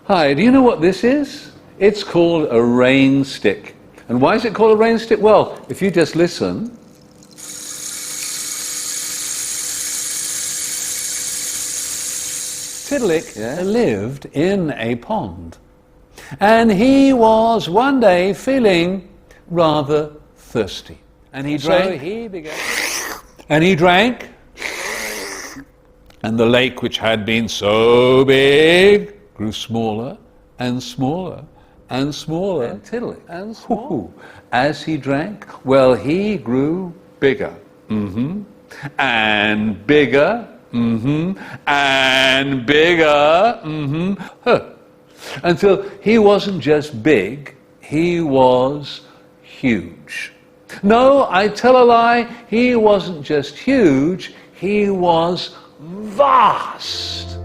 Hi, do you know what this is? It's called a rain stick. And why is it called a rain stick? Well, if you just listen. Tiddalik lived in a pond. And he was one day feeling rather thirsty. And he drank. So he began. And he drank. And the lake, which had been so big, grew smaller and smaller and smaller. And Tiddalik. And smaller. As he drank, well, he grew bigger. And bigger. And bigger. Until he wasn't just big, he was huge. No, I tell a lie, he wasn't just huge, he was vast.